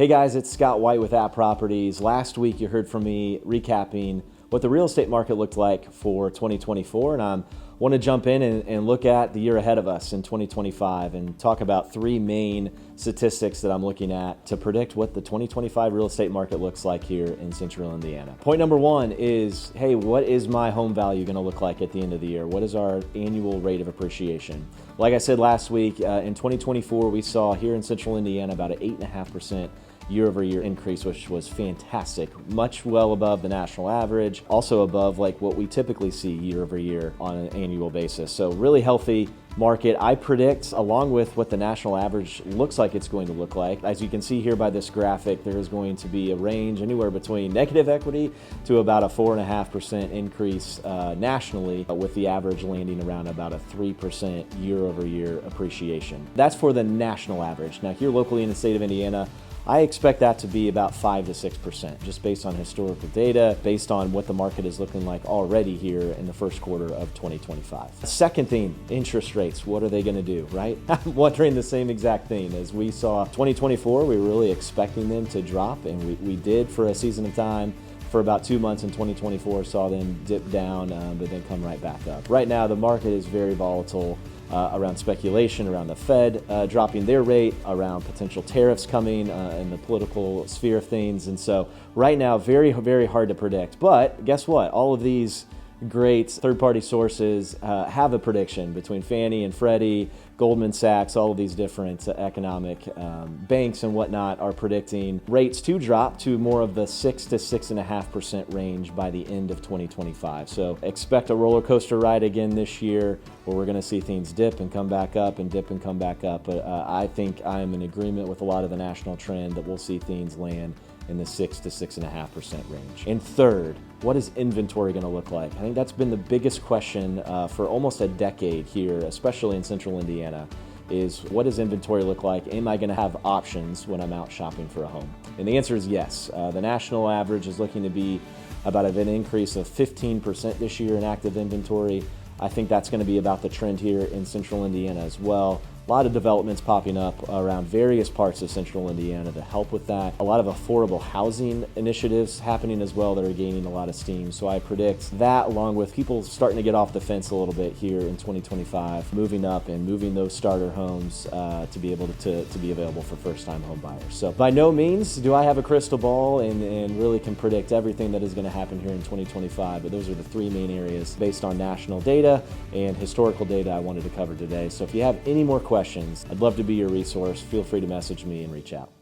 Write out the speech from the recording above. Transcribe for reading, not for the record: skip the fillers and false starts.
Hey guys, it's Scott White with App Properties. Last week you heard from me recapping what the real estate market looked like for 2024, and I want to jump in and look at the year ahead of us in 2025 and talk about three main statistics that I'm looking at to predict what the 2025 real estate market looks like here in Central Indiana. Point number one is, hey, what is my home value going to look like at the end of the year? What is our annual rate of appreciation? Like I said last week, in 2024, we saw here in Central Indiana about an 8.5% year-over-year increase, which was fantastic, much well above the national average, also above like what we typically see year-over-year on an annual basis. So really healthy market. I predict, along with what the national average looks like it's going to look like, as you can see here by this graphic, there is going to be a range anywhere between negative equity to about a 4.5% increase nationally, with the average landing around about a 3% year-over-year appreciation. That's for the national average. Now here locally in the state of Indiana, I expect that to be about 5 to 6%, just based on historical data, based on what the market is looking like already here in the first quarter of 2025. The second theme, interest rates. What are they going to do, right? I'm wondering the same exact thing. As we saw 2024, we were really expecting them to drop, and we did for a season of time. For about 2 months in 2024, saw them dip down, but then come right back up. Right now, the market is very volatile. Around speculation, around the Fed dropping their rate, around potential tariffs coming in the political sphere of things. And so right now, very, very hard to predict. But guess what? All of these great third-party sources have a prediction between Fannie and Freddie, Goldman Sachs, all of these different economic banks and whatnot are predicting rates to drop to more of the 6 to 6.5% range by the end of 2025. So expect a roller coaster ride again this year, where we're going to see things dip and come back up and dip and come back up. But I think I'm in agreement with a lot of the national trend that we'll see things land in the 6 to 6.5% range. And third, what is inventory going to look like? I think that's been the biggest question for almost a decade here, especially in Central Indiana, is what does inventory look like? Am I going to have options when I'm out shopping for a home? And the answer is yes. The national average is looking to be about an increase of 15% this year in active inventory. I think that's going to be about the trend here in Central Indiana as well. A lot of developments popping up around various parts of Central Indiana to help with that. A lot of affordable housing initiatives happening as well that are gaining a lot of steam. So I predict that, along with people starting to get off the fence a little bit here in 2025, moving up and moving those starter homes to be able to be available for first-time home buyers. So by no means do I have a crystal ball and really can predict everything that is going to happen here in 2025, but those are the three main areas based on national data and historical data I wanted to cover today. So if you have any more questions, I'd love to be your resource. Feel free to message me and reach out.